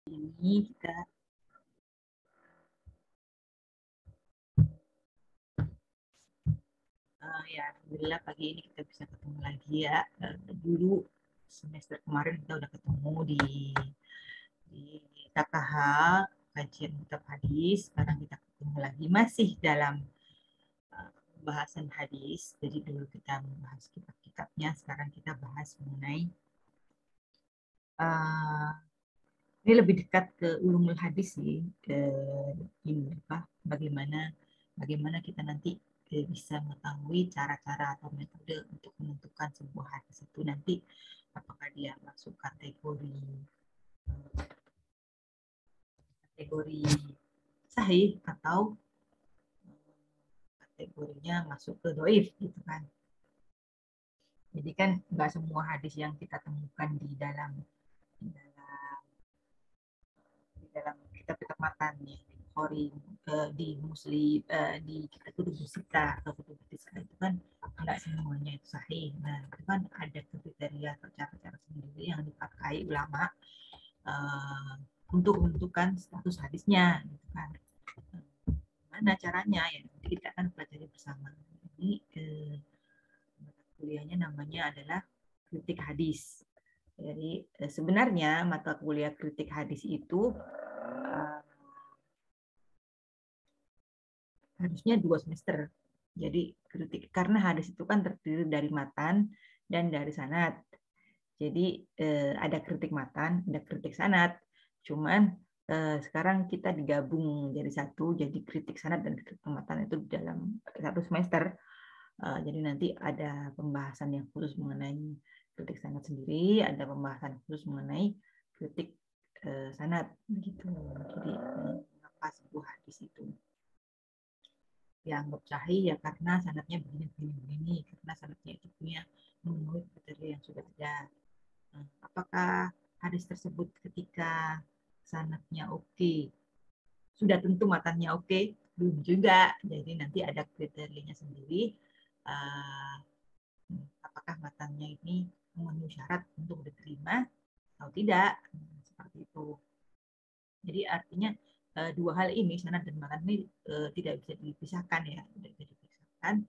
ini kita ya alhamdulillah pagi ini kita bisa ketemu lagi ya. Dulu semester kemarin kita udah ketemu di KKH kajian kitab hadis. Sekarang kita ketemu lagi masih dalam bahasan hadis. Jadi dulu kita membahas kitab-kitabnya, sekarang kita bahas mengenai ini lebih dekat ke ulumul hadis sih, ke ini apa bagaimana kita nanti bisa mengetahui cara-cara atau metode untuk menentukan sebuah hadis itu nanti apakah dia masuk kategori sahih atau kategorinya masuk ke doif gitu kan. Jadi kan nggak semua hadis yang kita temukan di dalam kitab-kitab matan ya, di Bukhari, di Muslim, di kutub sita atau kutub sita itu kan nggak semuanya itu sahih. Nah itu kan ada kriteria atau cara-cara sendiri yang dipakai ulama untuk menentukan status hadisnya, gitu kan. Mana caranya ya nanti kita akan pelajari bersama. Ini mata kuliahnya namanya adalah kritik hadis. Jadi sebenarnya mata kuliah kritik hadis itu harusnya 2 semester. Jadi kritik karena hadis itu kan terdiri dari matan dan dari sanad. Jadi ada kritik matan, ada kritik sanad. Cuman sekarang kita digabung jadi satu, jadi kritik sanad dan kritik matan itu dalam 1 semester. Jadi nanti ada pembahasan yang khusus mengenai kritik sanad sendiri, ada pembahasan khusus mengenai kritik sanad gitu. Jadi apa sebuah hadis itu dianggap sahih ya karena sanadnya begini, karena sanadnya itu punya memenuhi kriteria yang sudah ada. Apakah hadis tersebut ketika sanadnya oke, sudah tentu matannya oke? Belum juga. Jadi nanti ada kriterianya sendiri. Apakah matannya ini memenuhi syarat untuk diterima atau tidak? Seperti itu. Jadi artinya dua hal ini, sanad dan matan ini tidak bisa dipisahkan ya, tidak bisa dipisahkan.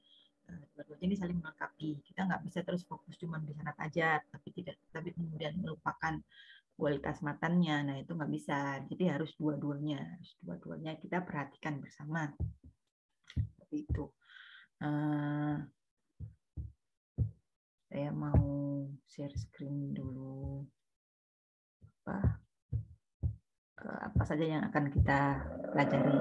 Dua-duanya ini saling melengkapi. Kita nggak bisa terus fokus cuma di sanad aja, tapi kemudian melupakan kualitas matannya. Nah itu nggak bisa. Jadi harus dua-duanya kita perhatikan bersama. Seperti itu. Saya mau share screen dulu. Apa saja yang akan kita pelajari.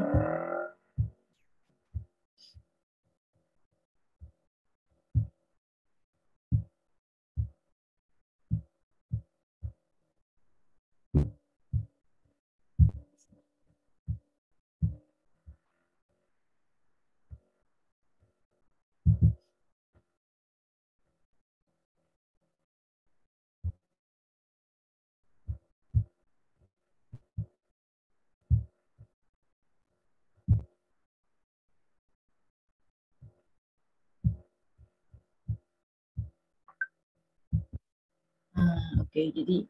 Oke, jadi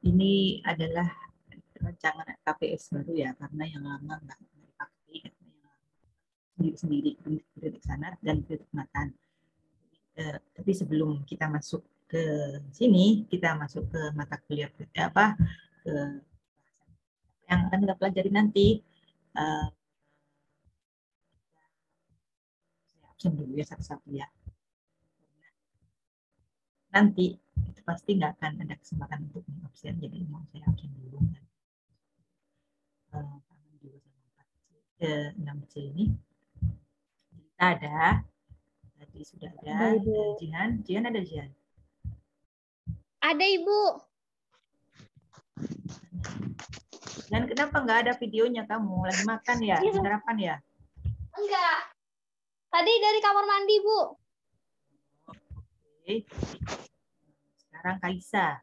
ini adalah rancangan KPS baru ya, karena yang lama nggak dipakai, sendiri-sendiri kritik sanad dan kritik matan. Tapi sebelum kita masuk ke sini, kita masuk ke mata kuliah ke yang akan kita pelajari nanti. Saya absen dulu ya satu-satu ya. Nanti itu pasti nggak akan ada kesempatan untuk absen, jadi mau saya absen dulu. 6C ini kita ada, tadi sudah ada Jihan ada Jihan? Ada Ibu. Dan kenapa nggak ada videonya kamu? Lagi makan ya? Lagi sarapan ya? Enggak. Tadi dari kamar mandi, Bu. Oke. Sekarang Kaisa.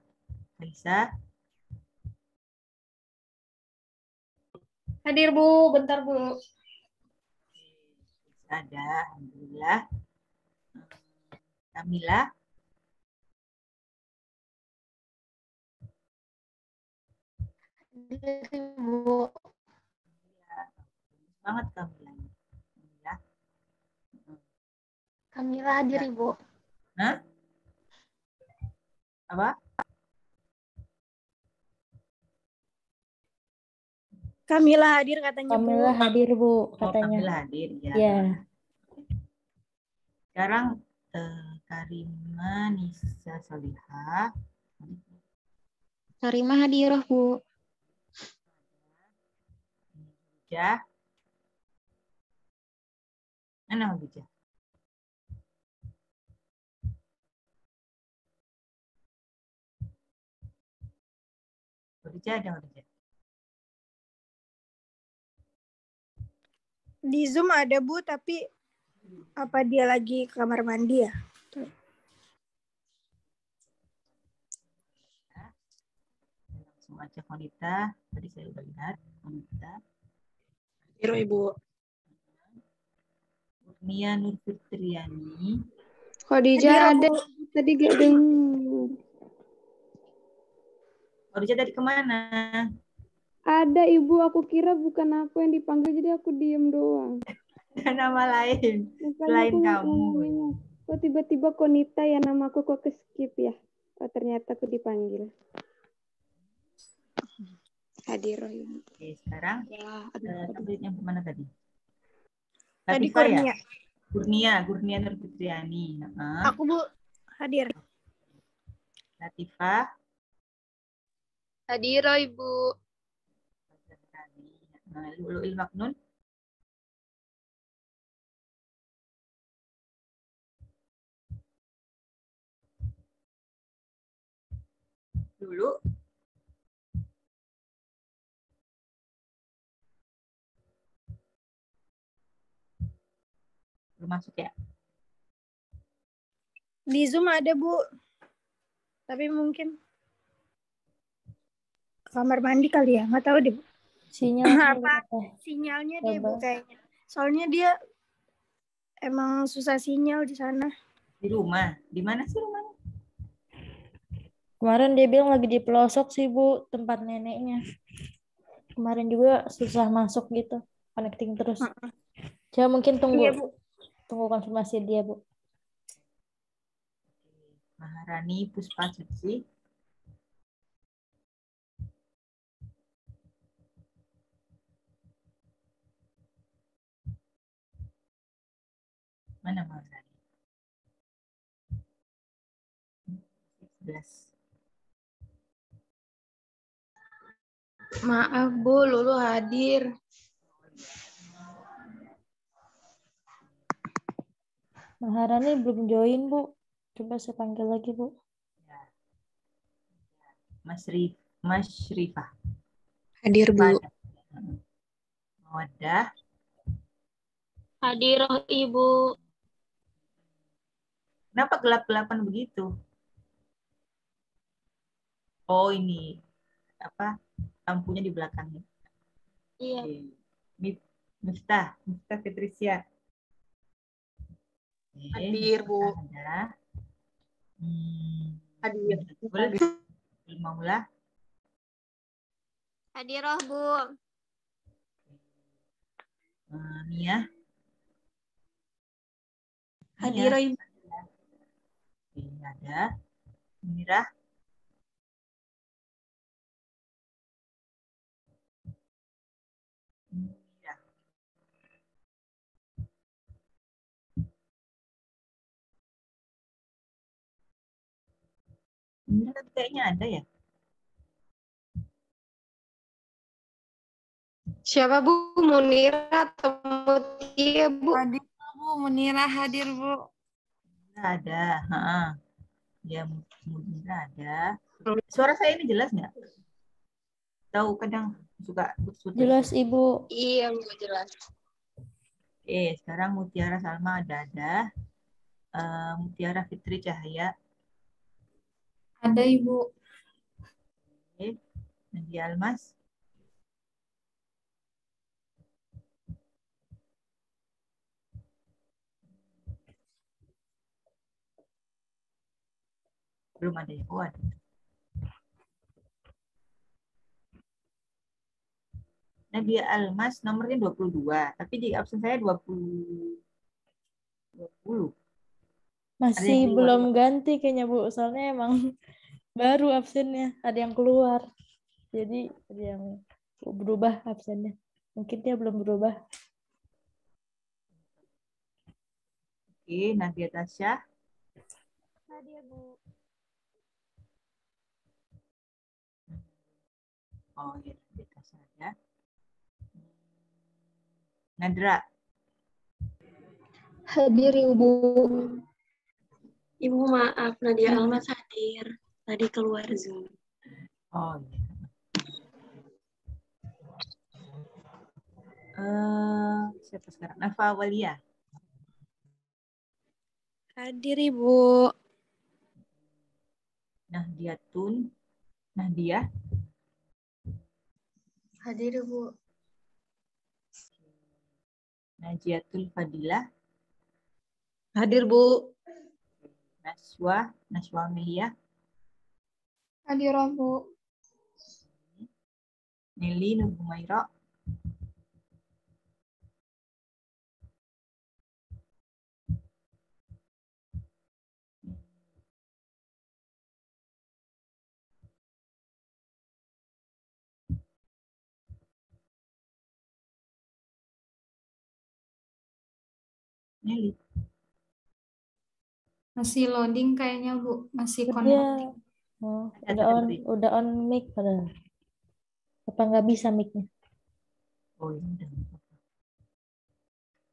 Hadir, Bu. Bentar, Bu. Ada, alhamdulillah. Kamila. Ibu. Ya, bagus banget Kamila. Ya. Kamila hadir, Ibu. Hah? Apa? Kamila hadir katanya, Bu. Kamila hadir, Bu, Oh, katanya. Kamila hadir ya. Ya. Sekarang Karima Nisa Solihah. Karimah hadirah, Bu. Hujah. Mana Hujah? Hujah ada Hujah. Di Zoom ada, Bu, tapi apa dia lagi ke kamar mandi ya? Langsung aja Konita. Tadi saya udah lihat Konita. Halo Ibu. Kurnia Nur Fitriani. Khadijah ada tadi gak dengar. Khadijah tadi kemana? Ada Ibu, aku kira bukan aku yang dipanggil jadi aku diem doang. Nama lain Makanya selain aku kamu. ngomongnya. Kok tiba-tiba Konita ya namaku kok ke skip ya? Oh, ternyata aku dipanggil. Hadir Ibu. Oke, sekarang Ya, yang kemana tadi? Tadi Latifah ya? Kurnia. Kurnia Nur Fitriani. Aku, Bu, hadir. Latifah. Hadir, Ibu. Lu'lu'il Maknun. Dulu. Belum masuk ya? Di Zoom ada, Bu. Tapi mungkin kamar mandi kali ya, nggak tahu deh, Bu. Sinyal Sinyalnya deh, Bu, Coba. kayaknya. Soalnya dia emang susah sinyal di sana. Di rumah. Di mana sih rumahnya? Kemarin dia bilang lagi di pelosok sih, Bu, tempat neneknya. Kemarin juga susah masuk gitu, connecting terus. Coba mungkin tunggu, Iya, Bu. tunggu konfirmasi dia, Bu. Maharani Puspa Suci. Mana Maharani? 11. maaf Bu, Lulu hadir. Maharani belum join, Bu. Coba saya panggil lagi, Bu. Ya. Mas Rifah. Hadir Bu. Mawadah. Hadir, Ibu. Kenapa gelap-gelapan begitu? Oh, ini apa? Lampunya di belakangnya. Iya. Oke. Miftah Fitricia. Hadir Bu. Ada. Hadir. Maulah. Hadir, Bu. Nia. Hadir Ibu. Oke, ada. Mira. Mira. Mira kayaknya ada ya. Siapa Bu? Munira atau Mutia Bu? Hadir, Bu. Munira hadir, Bu. Ada. Ya, Mira ada. Suara saya ini jelas nggak? Tahu kadang suka putus-putus. Jelas, Ibu. Iya, Bu, jelas. Oke, sekarang Mutiara Salma ada. Mutiara Fitri Cahaya. Ada Ibu. Oke. Nadia Almas. Belum ada ya? Oh, ada. Nadia Almas nomornya 22, tapi di absen saya 20. Masih keluar. belum ganti kayaknya Bu, soalnya emang baru absennya, ada yang keluar. Jadi ada yang berubah absennya. Mungkin dia belum berubah. Oke, Nadia Tasya. Nadia, Bu. Oh ya, Nadia Tasya ya. Nadra. Hadir Ibu. Ibu maaf, Nadia Almas hadir. Tadi keluar Zoom. Oh iya. Siapa sekarang? Nafa Walia. Hadir, Ibu. Nahdiatun. Nahdia. Hadir Ibu. Najiatul Fadilah. Hadir Bu. Naswa Mehia. Hadir Bu. Nelly Nur Humaira. Nelly. Masih loading kayaknya Bu, masih Dia connecting. udah on mic padahal. Apa nggak bisa mic-nya? Oh ya udah.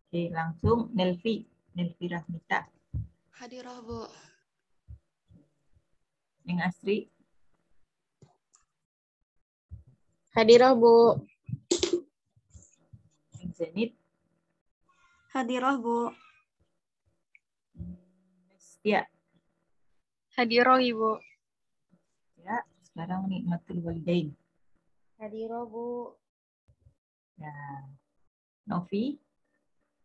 Oke, langsung Nelvi Rahmita. Hadirah Bu. Neng Asri. Hadirah Bu. Neng Zenit. Hadirah Bu. Ya, Hadirah Ibu. ya. Sekarang Nikmatul Walidain. Hadiro Bu. Ya. Novi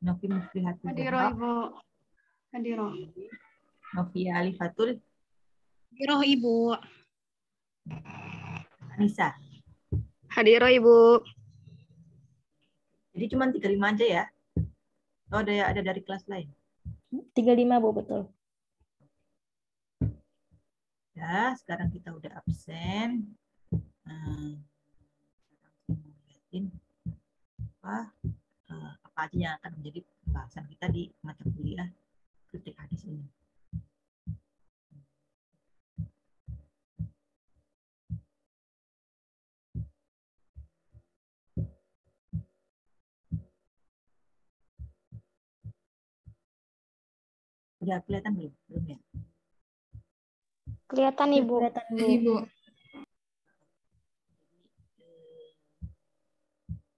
Muflihatul Hadirah Zahra. Ibu. Hadirah. Novia Alifatul. Hadirah Ibu. Anissa. Hadirah Ibu. Jadi cuma 35 aja ya. Oh, ada dari kelas lain. 35 Bu, betul. Ya, sekarang kita udah absen. Sekarang saya mau lihatin apa aja yang akan menjadi pembahasan kita di mata kuliah kritik hadis ini. Udah kelihatan belum? Belum ya? Kelihatan, Ibu. Kelihatan Bu. Jadi Bu,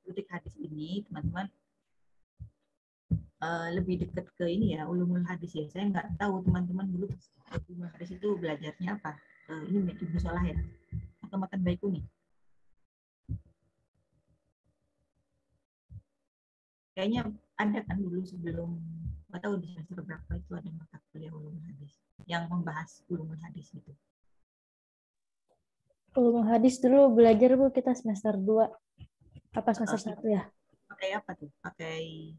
Kritik hadis ini, teman-teman, lebih dekat ke ini ya, ulumul hadis ya. Saya nggak tahu teman-teman dulu ulumul hadis itu belajarnya apa. Ini Ibnu Salah ya? Atau Matan Baikuni? Kayaknya ada kan dulu sebelum, nggak tahu di semester berapa itu ada mata kuliah ulumul hadis yang membahas ulumul hadis gitu. Ulumul hadis dulu belajar Bu, kita semester 2. Apa semester 1 ya? Pakai apa tuh? Pakai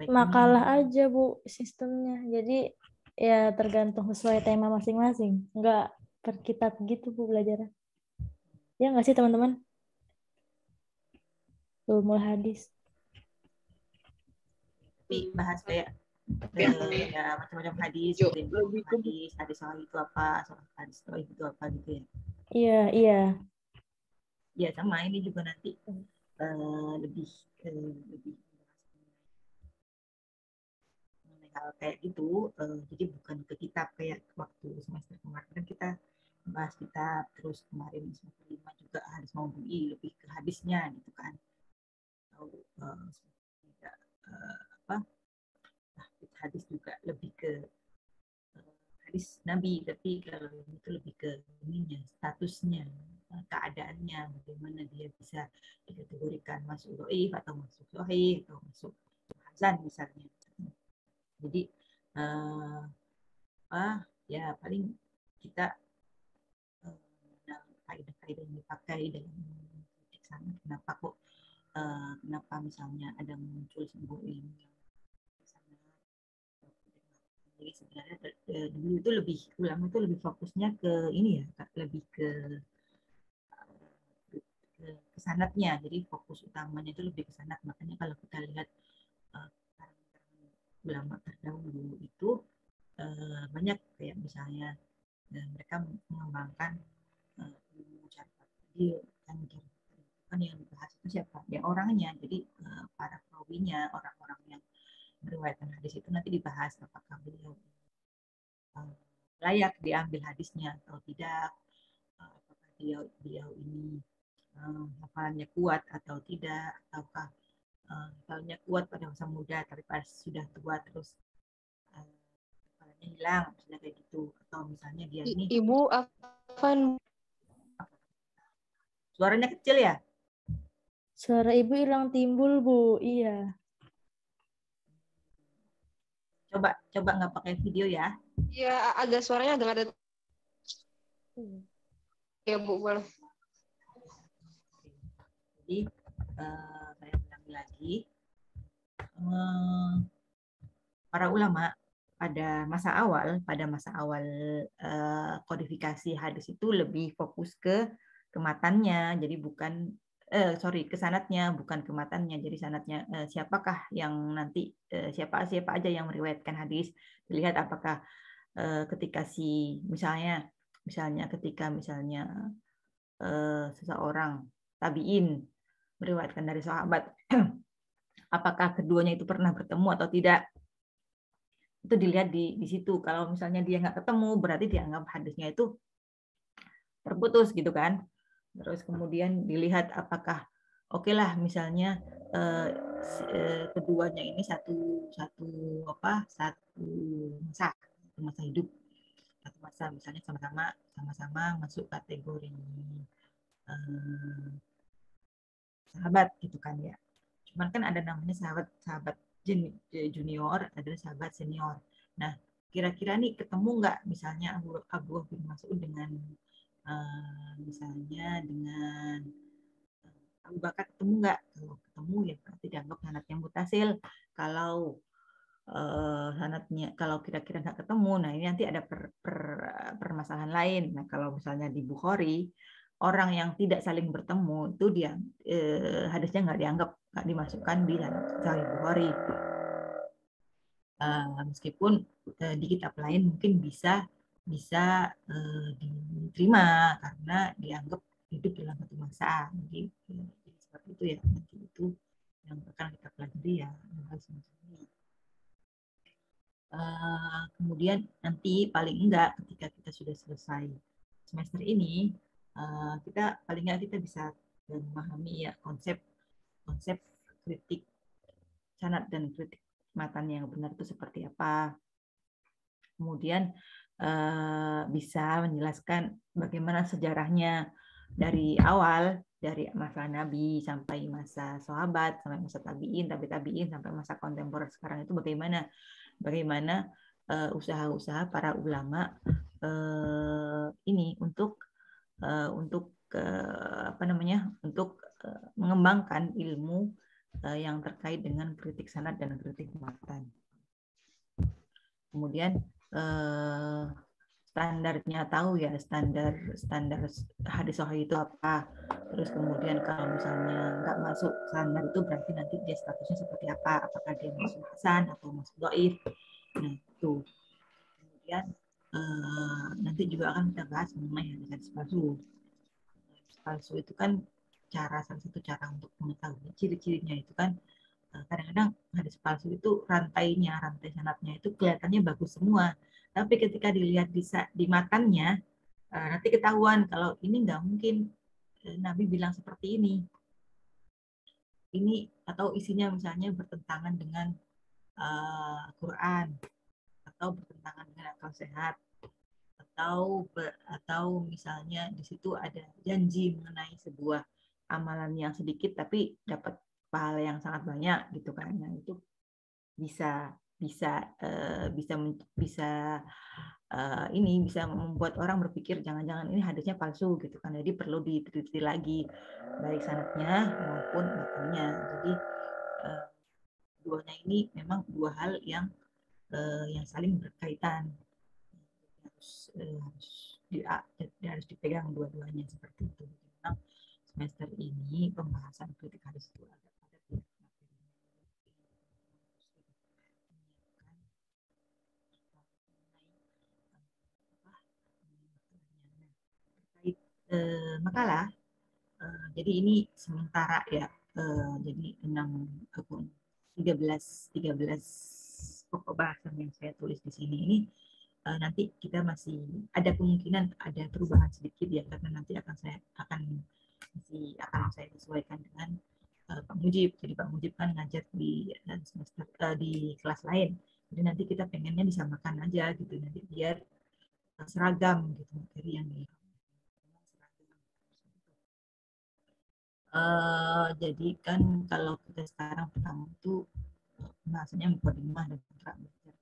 Makalah aja Bu sistemnya. Jadi ya tergantung sesuai tema masing-masing. Enggak per kitab gitu Bu belajarnya. Ya nggak sih teman-teman? Ulumul hadis. Tapi bahas kayak ya macam-macam hadis, hadis sahih itu apa, hadis sahih itu apa gitu ya. Iya. Ya sama ini juga nanti lebih mengenai hal kayak gitu. Jadi bukan ke kitab kayak waktu semester kemarin kan kita bahas kitab, terus kemarin semester 5 juga hadis maudhu'i, lebih ke hadisnya gitu kan. Atau hadis juga lebih ke hadis Nabi, tapi kalau itu lebih ke ininya, statusnya, keadaannya, bagaimana dia bisa dikategorikan masuk dhaif atau masuk sahih atau masuk hasan misalnya. Jadi ya paling kita kaidah-kaidah yang dipakai dalam kritik sanad, kenapa kok kenapa misalnya ada muncul sebuah ilmu yang sangat. Jadi sebenarnya dulu itu ulama itu lebih fokusnya ke ini ya, lebih ke sanadnya. Jadi fokus utamanya itu lebih ke sanad. Makanya kalau kita lihat ulama terdahulu itu banyak kayak misalnya mereka mengembangkan ilmu syariat. Jadi yang dibahas itu siapa? Ya orangnya. Jadi para perawinya, orang-orang yang meriwayatkan hadis itu nanti dibahas apakah beliau layak diambil hadisnya atau tidak, apakah beliau ini hafalannya kuat atau tidak, ataukah hafalannya kuat pada masa muda tapi pas sudah tua terus hafalannya hilang, misalnya kayak gitu. Atau misalnya dia ini Ibu Afan, suaranya kecil ya? Suara ibu hilang timbul, Bu. Iya. Coba nggak pakai video ya? ya agak suaranya agak ada. Ya Bu, boleh. Jadi saya ulangi lagi, para ulama pada masa awal kodifikasi hadis itu lebih fokus ke matannya, jadi bukan ke sanadnya, bukan ke matannya. Jadi sanadnya siapakah yang nanti siapa aja yang meriwayatkan hadis, dilihat apakah ketika misalnya ketika seseorang tabiin meriwayatkan dari sahabat, apakah keduanya itu pernah bertemu atau tidak, itu dilihat di situ. Kalau misalnya dia nggak ketemu, berarti dianggap hadisnya itu terputus gitu kan. Terus kemudian dilihat apakah oke lah misalnya keduanya ini satu masa hidup, satu masa, misalnya sama-sama masuk kategori sahabat gitu kan ya. Cuman kan ada namanya sahabat junior, ada sahabat senior. Nah, kira-kira nih ketemu nggak misalnya Abu bin Mas'ud dengan misalnya dengan Abu Bakar, ketemu nggak? Kalau ketemu ya berarti dianggap sanadnya mutasil. Kalau sanadnya, kalau kira-kira nggak ketemu, nah ini nanti ada permasalahan lain. Nah kalau misalnya di Bukhari, orang yang tidak saling bertemu itu dia hadisnya nggak dimasukkan di Sahih Bukhari. Meskipun di kitab lain mungkin bisa diterima karena dianggap hidup dalam satu masa. Jadi seperti itu ya, nanti itu yang akan kita pelajari ya hal semacam ini. Kemudian nanti paling enggak ketika kita sudah selesai semester ini, kita paling enggak kita bisa memahami ya konsep kritik sanad dan kritik matan yang benar itu seperti apa. Kemudian bisa menjelaskan bagaimana sejarahnya dari awal, dari masa Nabi sampai masa sahabat, sampai masa tabi'in sampai masa kontemporer sekarang itu bagaimana usaha-usaha para ulama ini untuk mengembangkan ilmu yang terkait dengan kritik sanad dan kritik matan. Kemudian standarnya tahu ya, standar hadis sahih itu apa. Terus kemudian kalau misalnya nggak masuk standar itu berarti nanti dia statusnya seperti apa, apakah dia masuk hasan atau masuk dhaif. Nah itu. Kemudian nanti juga akan kita bahas mengenai hadis palsu. Hadis palsu itu kan salah satu cara untuk mengetahui ciri-cirinya itu kan, kadang-kadang hadis palsu itu rantai sanadnya itu kelihatannya bagus semua, tapi ketika dilihat di matannya nanti ketahuan kalau ini nggak mungkin Nabi bilang seperti ini atau isinya misalnya bertentangan dengan Quran atau bertentangan dengan akal sehat, atau misalnya di situ ada janji mengenai sebuah amalan yang sedikit tapi dapat pahala yang sangat banyak gitu kan. Nah itu bisa bisa membuat orang berpikir jangan-jangan ini hadisnya palsu gitu kan. Jadi perlu diteliti lagi baik sanadnya maupun matanya. Jadi duanya ini memang dua hal yang saling berkaitan. Harus dipegang dua-duanya seperti itu. Memang semester ini pembahasan kritik hadis itu agak padat ya. Terkait makalah, jadi ini sementara ya. Jadi 13 pokok bahasan yang saya tulis di sini ini nanti kita masih ada kemungkinan ada perubahan sedikit ya, karena nanti akan saya sesuaikan dengan Pak Mujib. Jadi Pak Mujib kan ngajar di semester di kelas lain. Jadi nanti kita pengennya disamakan aja gitu, nanti biar seragam gitu materi yang jadi kan kalau kita sekarang pertama itu bahasanya mukadimah dan kontrak belajar.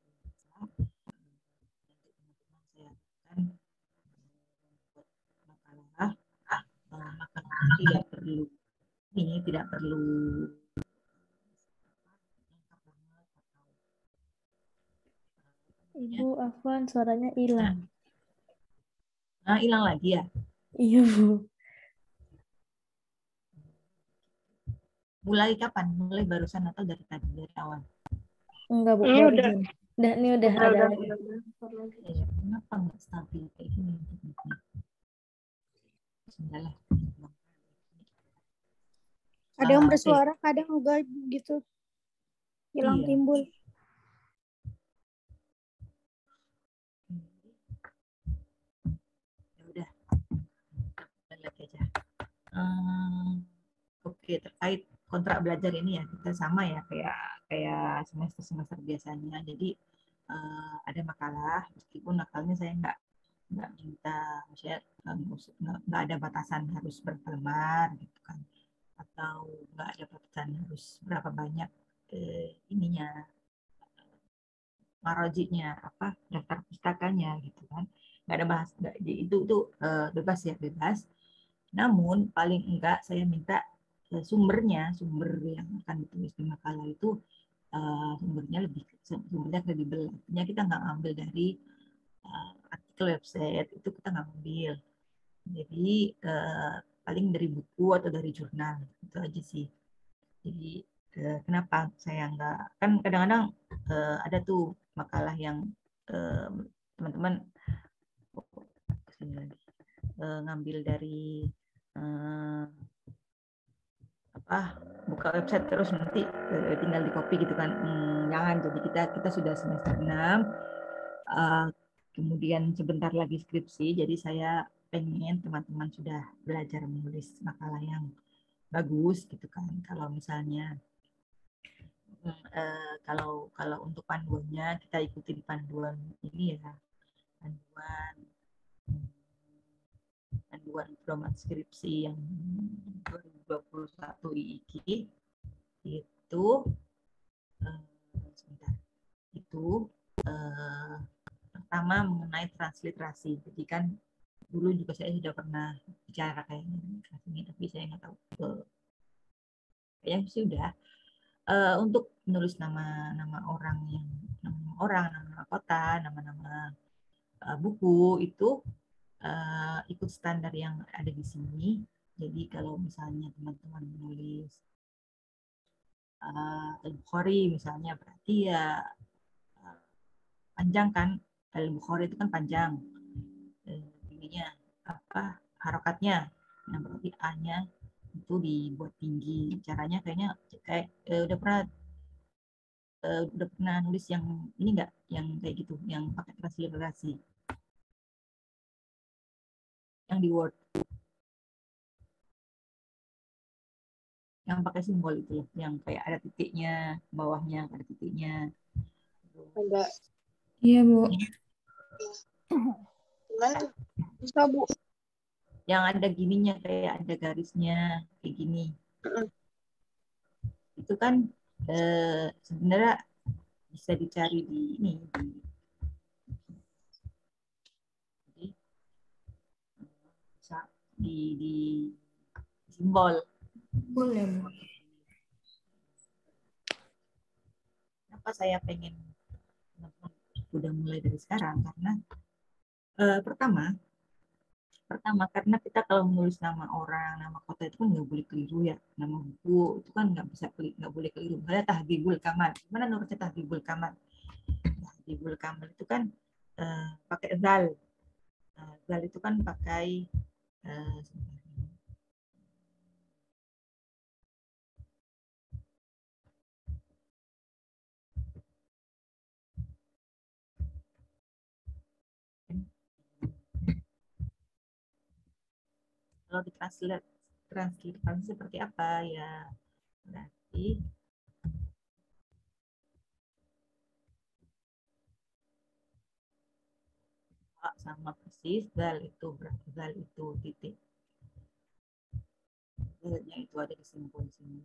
Saya akan membuat makalah, maka tidak perlu Ibu Afwan, suaranya hilang. Nah, hilang lagi ya? Iya, Bu. Mulai kapan? Mulai barusan atau dari tadi, dari awal? Enggak, Bu. Ini udah. Ini udah ada. Ya, kenapa nggak stabil kayak gini? Bismillah. Ada yang bersuara, kadang enggak gitu. Hilang Iya. timbul. Ya udah. Lagi aja. Oke, terkait kontrak belajar ini ya kita sama ya kayak semester biasanya. Jadi ada makalah, meskipun nakalnya saya nggak minta, maksudnya nggak ada batasan harus berapa lembar gitu kan, atau nggak ada batasan harus berapa banyak ininya marojiknya apa daftar pustakanya gitu kan, nggak ada bahas itu bebas ya, bebas. Namun paling enggak saya minta sumber yang akan ditulis di makalah itu sumbernya kredibel. Artinya kita nggak ambil dari artikel website, itu kita nggak ambil. Jadi paling dari buku atau dari jurnal, itu aja sih. Jadi kenapa saya nggak, kan kadang-kadang ada tuh makalah yang teman-teman ngambil dari buka website terus nanti tinggal di copy gitu kan. Jangan. Jadi kita sudah semester 6, kemudian sebentar lagi skripsi, jadi saya pengen teman-teman sudah belajar menulis makalah yang bagus gitu kan. Kalau misalnya kalau untuk panduannya kita ikuti di panduan ini ya, panduan pedoman skripsi yang 2021 IIK itu pertama mengenai transliterasi. Jadi kan dulu juga saya sudah pernah bicara kayaknya ini, tapi saya nggak tahu kayaknya sih udah. Untuk menulis nama orang, nama kota, nama buku itu ikut standar yang ada di sini. Jadi kalau misalnya teman-teman menulis Al-Bukhari misalnya, berarti ya panjang kan, Al-Bukhari itu kan panjang ininya harokatnya, nah berarti A-nya itu dibuat tinggi. Caranya kayaknya udah pernah nulis yang ini nggak, yang kayak gitu, yang pakai transliterasi yang di Word, yang pakai simbol itu loh, yang kayak ada titiknya, bawahnya ada titiknya. Ada. Iya, Bu. Gimana tuh? Bisa, Bu. Yang ada gininya, kayak ada garisnya kayak gini. Itu kan sebenarnya bisa dicari di ini bisa di simbol. Boleh, Bu. Kenapa saya pengen teman-teman udah mulai dari sekarang? Karena pertama karena kita kalau menulis nama orang, nama kota itu kan nggak boleh keliru ya. Nama buku itu kan nggak boleh keliru. Misalnya Tahdhibul Kamal, gimana nulisnya Tahdhibul Kamal? Tahdhibul Kamal itu kan pakai zal. Zal itu kan pakai kalau ditransliterasi seperti apa ya, berarti sama persis zal itu titik, zalnya itu ada di simbol sini.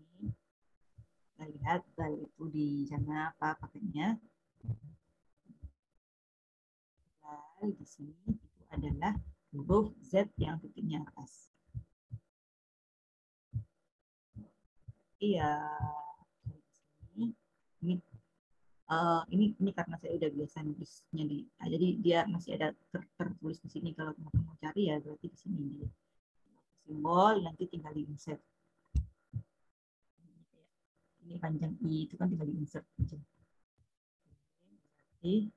Kita lihat zal itu di sana apa pakainya. Zal di sini itu adalah huruf Z yang titiknya atas. Iya, ini karena saya udah biasa nulisnya jadi dia masih ada tertulis di sini. Kalau teman-teman mau cari ya berarti di sini dia simbol, nanti tinggal di insert. Ini panjang I itu kan tinggal di insert aja. Berarti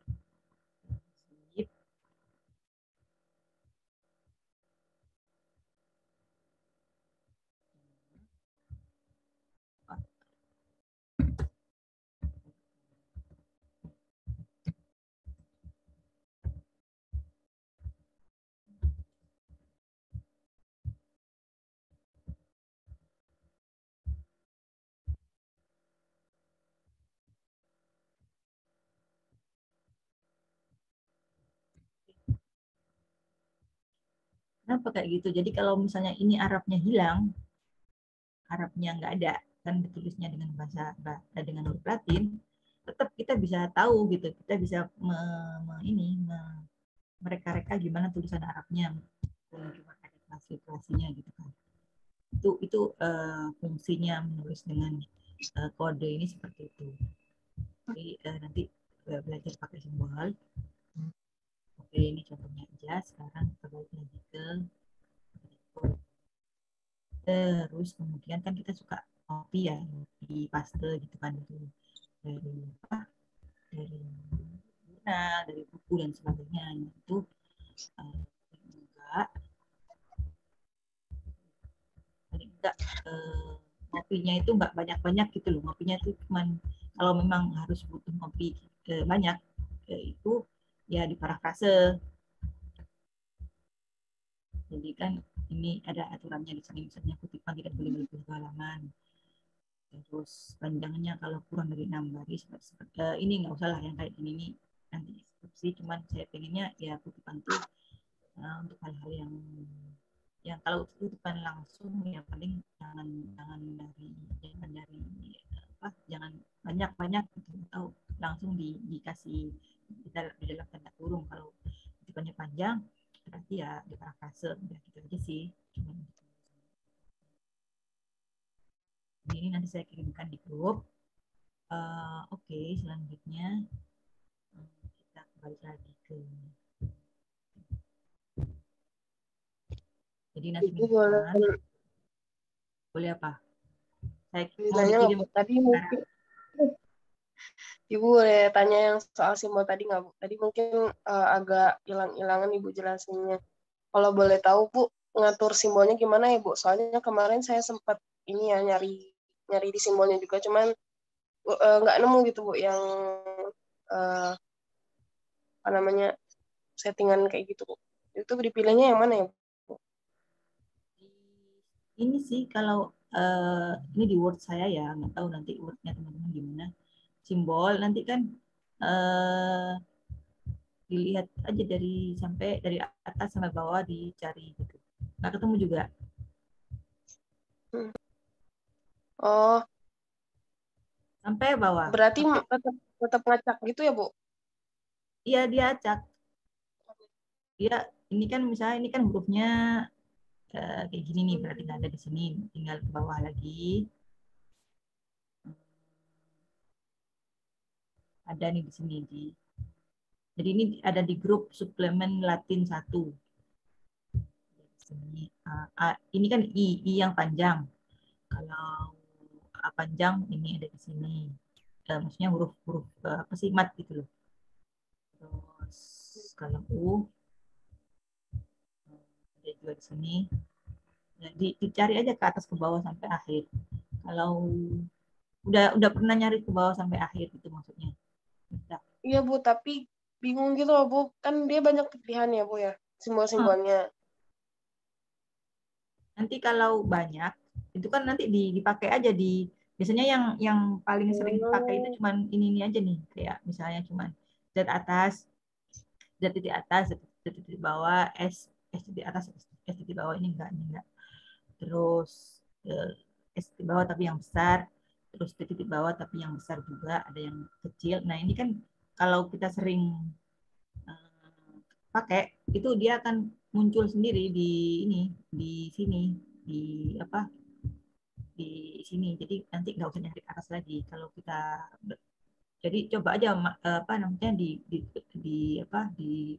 kenapa kayak gitu? Jadi kalau misalnya ini Arabnya hilang, Arabnya nggak ada, kan ditulisnya dengan dengan huruf Latin, tetap kita bisa tahu gitu, kita bisa mereka-reka gimana tulisan Arabnya, cuma ada klasifikasinya gitu kan. Itu fungsinya menulis dengan kode ini seperti itu. Jadi nanti belajar pakai simbol. Oke, ini contohnya aja. Sekarang kita balik lagi ke terus kemudian kan kita suka copy ya, di paste gitu kan, itu dari jurnal, dari buku dan sebagainya. Itu juga paling enggak ngopinya itu enggak banyak-banyak gitu loh. Ngopinya itu cuman kalau memang harus butuh ngopi banyak itu ya di parafrase. Jadi kan ini ada aturannya di sini, misalnya kutipan tidak boleh melebihi 2 halaman. Terus panjangnya kalau kurang dari 6 baris, ini nggak usah lah yang kayak gini nih, nanti instruksi. Cuman saya pengennya ya kutipan itu untuk hal-hal yang kalau kutipan langsung ya paling jangan banyak gitu, atau langsung dikasih di dalam tanda kurung. Kalau kutipannya panjang berarti ya di parafrase, udah gitu aja sih. Cuman ini nanti saya kirimkan di grup. Oke, selanjutnya kita kembali lagi ke jadi nanti Ibu boleh apa? Saya mau nanya dikirim tadi mungkin Ibu boleh tanya yang soal simbol tadi nggak Bu? Tadi mungkin agak hilang-hilangan Ibu jelasinnya. Kalau boleh tahu Bu, ngatur simbolnya gimana ya Bu? Soalnya kemarin saya sempat ini ya nyari di simbolnya juga, cuman nggak nemu gitu Bu yang apa namanya settingan kayak gitu Bu. Itu dipilihnya yang mana ya Bu? Ini sih kalau ini di Word saya ya, nggak tahu nanti Word-nya teman-teman gimana. Simbol nanti kan dilihat aja dari atas sampai bawah, dicari gitu. Nggak ketemu juga. Oh. Sampai bawah. Berarti tetap ngacak gitu ya, Bu? Iya, dia acak. Dia ini kan misalnya ini kan hurufnya kayak gini nih, berarti nggak ada di sini, tinggal ke bawah lagi. Ada nih di sini jadi ini ada di grup suplemen Latin 1. Ini kan I yang panjang. Kalau A panjang ini ada di sini. Maksudnya huruf-huruf apa sih mat gitu loh. Terus kalau U ada juga di sini. Jadi dicari aja ke atas ke bawah sampai akhir. Kalau udah pernah nyari ke bawah sampai akhir gitu maksudnya. Udah. Iya, Bu, tapi bingung gitu loh, Bu. Kan dia banyak pilihan ya, Bu ya, simbol-simbolnya. Nanti kalau banyak itu kan nanti dipakai aja biasanya yang paling sering dipakai itu cuman ini aja nih, kayak misalnya cuman Z atas, Z titik atas, Z titik bawah, S titik atas, S titik bawah, ini enggak. Terus S titik bawah tapi yang besar, terus titik bawah tapi yang besar juga, ada yang kecil. Nah ini kan kalau kita sering pakai itu dia akan muncul sendiri di sini di apa di sini. Jadi nanti nggak usah nyari ke atas lagi kalau kita. Jadi coba aja apa namanya di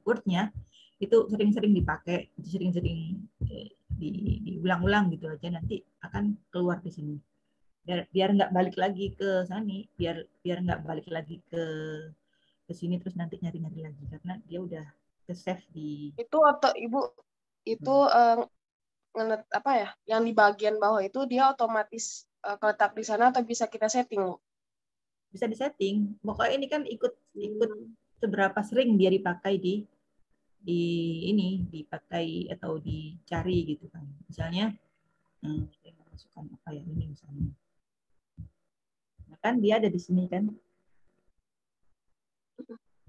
Word-nya itu sering-sering dipakai, sering-sering diulang-ulang gitu aja, nanti akan keluar di sini. Biar nggak balik lagi ke sini, biar nggak balik lagi ke sini terus nanti nyari-nyari lagi karena dia udah save di Itu atau Ibu itu apa ya? Yang di bagian bawah itu dia otomatis keletak di sana atau bisa kita setting, Bu? Bisa disetting. Pokoknya ini kan ikut seberapa sering dia dipakai di dipakai atau dicari gitu kan. Misalnya masukkan apa ya ini misalnya. Nah, kan dia ada di sini kan.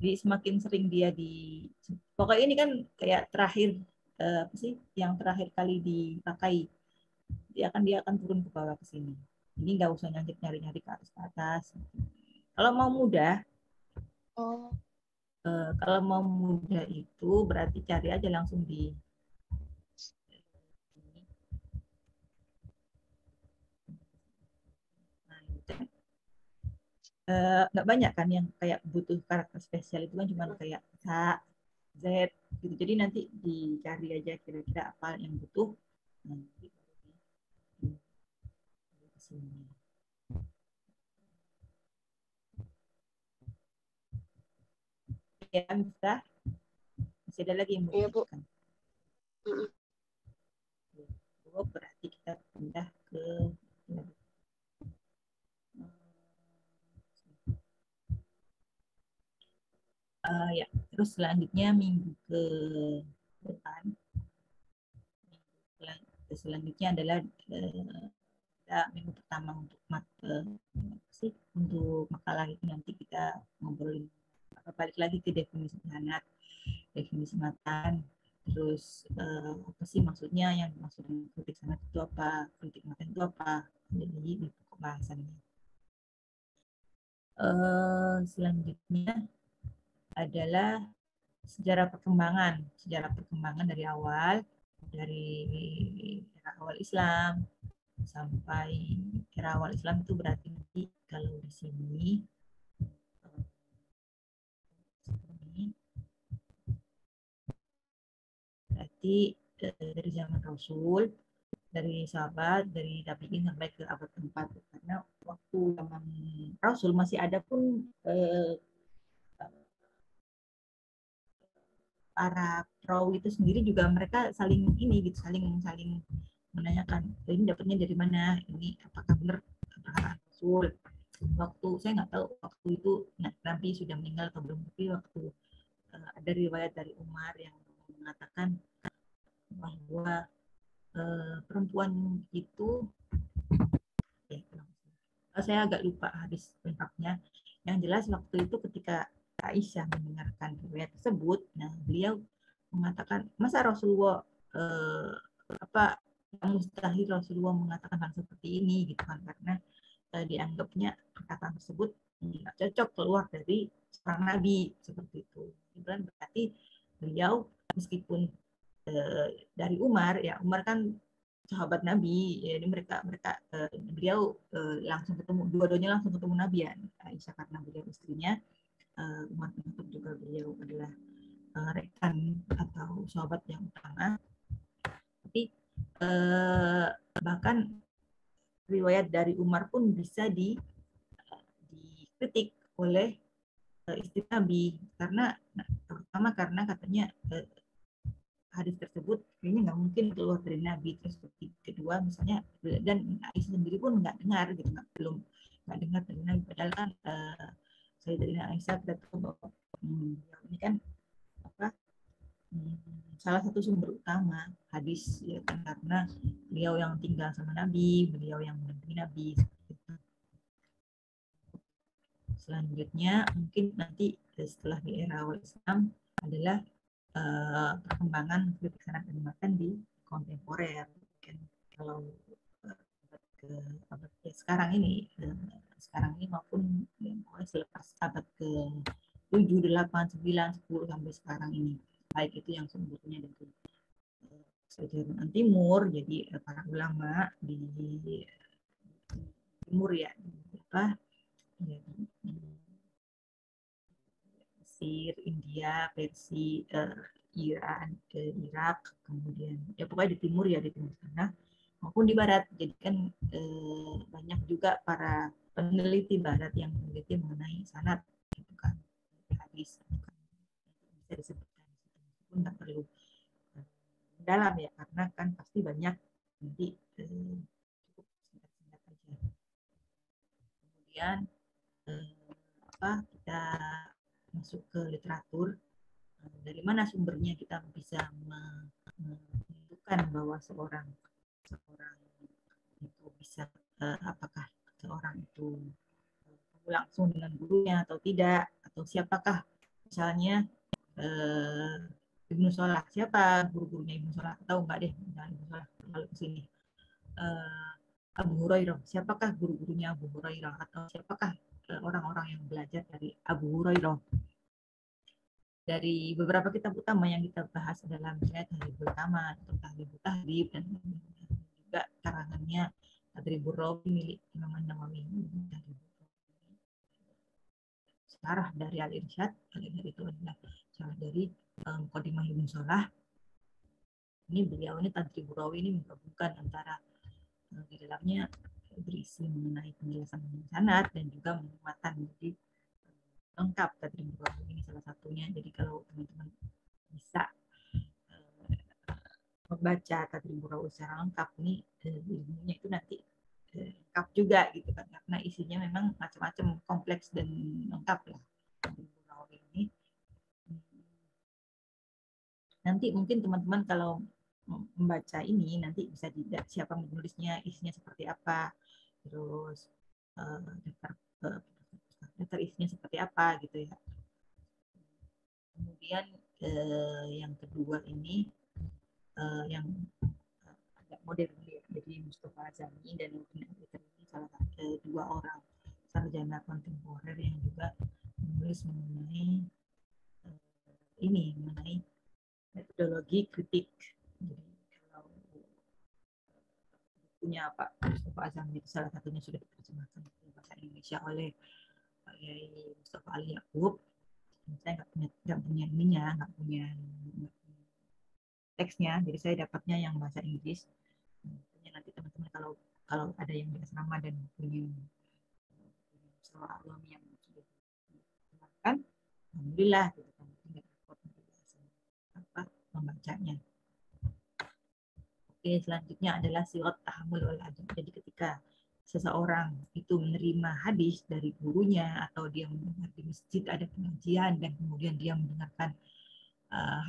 Jadi semakin sering dia pokoknya ini kan kayak terakhir apa sih yang terakhir kali dipakai, dia akan turun ke bawah ke sini. Ini nggak usah nyari-nyari ke atas. Kalau mau mudah, kalau mau mudah itu berarti cari aja langsung di nggak banyak kan yang kayak butuh karakter spesial, itu kan cuma kayak H, Z gitu. Jadi nanti dicari aja kira-kira apa yang butuh. Nanti di sini. Ya, bisa. Masih ada lagi yang mau ditanyakan? Berarti kita pindah ke ya, terus selanjutnya minggu ke depan. Selanjutnya adalah minggu pertama untuk untuk makalah itu nanti kita ngobrolin balik lagi ke definisi sanad, definisi matan, terus apa sih maksudnya, yang dimaksud kritik sanad itu apa, kritik matan itu apa, jadi di pokok bahasannya. Selanjutnya adalah sejarah perkembangan dari awal, dari era awal Islam sampai era awal Islam itu berarti nanti kalau di sini berarti dari zaman Rasul, dari sahabat, dari tabi'in sampai ke abad keempat, karena waktu zaman Rasul masih ada pun para perawi itu sendiri juga mereka saling ini gitu, saling menanyakan ini dapatnya dari mana, ini apakah benar apakah Rasul. Waktu saya nggak tahu waktu itu Nabi sudah meninggal atau belum, tapi waktu ada riwayat dari Umar yang mengatakan bahwa perempuan itu saya agak lupa hadis lengkapnya. Yang jelas waktu itu ketika Aisyah mendengarkan riwayat tersebut, nah beliau mengatakan, masa Rasulullah mustahil Rasulullah mengatakan hal seperti ini gitu kan, karena dianggapnya perkataan tersebut nggak cocok keluar dari seorang nabi seperti itu. Berarti beliau meskipun dari Umar, ya Umar kan sahabat Nabi, jadi beliau langsung ketemu, dua-duanya langsung ketemu Nabi ya. Aisyah karena beliau istrinya, Umar bin Khattab juga beliau adalah rekan atau sahabat yang utama. Tapi bahkan riwayat dari Umar pun bisa dikritik oleh istri Nabi terutama karena katanya hadis tersebut kayaknya nggak mungkin keluar dari Nabi. Terus kedua misalnya, dan Aisyah sendiri pun nggak dengar gitu, nggak dengar dari Nabi, padahal kan Sayyidatina Aisyah kita tahu bahwa ini kan salah satu sumber utama hadis ya kan, karena beliau yang tinggal sama Nabi, beliau yang mendampingi Nabi. Selanjutnya mungkin nanti setelah di era awal Islam adalah perkembangan kritik sanad dan matan di kontemporer. Kan kalau abad sekarang ini maupun selepas abad ke-7, 8, 9, 10 sampai sekarang ini, baik itu yang sumbernya dari Jerman Timur, jadi para ulama di timur ya, di Mesir, India, Persia, Iran, Irak, kemudian ya pokoknya di timur ya, di timur sana maupun di barat. Jadi kan banyak juga para peneliti barat yang meneliti mengenai sanad, gitu kan, hadis, gitu kan. Bisa disebutkan meskipun nggak perlu dalam ya, karena kan pasti banyak, nanti cukup singkat-singkat aja. Kemudian kita masuk ke literatur. Dari mana sumbernya kita bisa menentukan bahwa seorang itu bisa apakah seorang itu langsung dengan gurunya atau tidak, atau siapakah misalnya Ibnu Salah, siapa guru-gurunya Ibnu Salah, tahu nggak deh, misalnya Ibnu Salah lalu ke sini, Abu Hurairah, siapakah guru-gurunya Abu Hurairah, atau siapakah orang-orang yang belajar dari Abu Hurairah. Dari beberapa kitab utama yang kita bahas adalah misalnya Tahribul Kamal atau Tahribul Tahrib, dan juga karangannya Tadribur Rawi milik Imam An-Nawawi. Syarah dari Al-Irsyad, itu adalah syarah dari Muqaddimah Ibnu Salah. Ini beliau ini Tadribur Rawi ini menggabungkan antara di dalamnya berisi mengenai penjelasan sanad dan juga matan. Jadi lengkap Tadribur Rawi ini salah satunya. Jadi kalau teman-teman bisa membaca Tadribur Rawi secara lengkap, ini ilmunya itu nanti lengkap juga gitu kan, karena isinya memang macam-macam, kompleks dan lengkap lah Tadribur Rawi ini. Nanti mungkin teman-teman kalau membaca ini nanti bisa dilihat siapa menulisnya, isinya seperti apa, terus daftar isinya seperti apa gitu ya. Kemudian yang kedua ini yang agak modern ya, jadi Mustafa Azami dan Nurdin Abidin ini salah satu dua orang sarjana kontemporer yang juga menulis mengenai mengenai metodologi kritik. Jadi kalau bukunya Pak Mustafa Azami itu salah satunya sudah diterjemahkan ke bahasa Indonesia oleh Pak Yai Mustafa Ali Yaqub. Saya nggak punya teksnya, jadi saya dapatnya yang bahasa Inggris. Nanti teman-teman kalau ada yang di asrama dan punya soal yang sudah diterjemahkan, alhamdulillah gitu kan, tinggal membacanya. Oke, selanjutnya adalah sirat tahammul wal adab. Jadi ketika seseorang itu menerima hadis dari gurunya, atau dia mendengar di masjid ada pengajian dan kemudian dia mendengarkan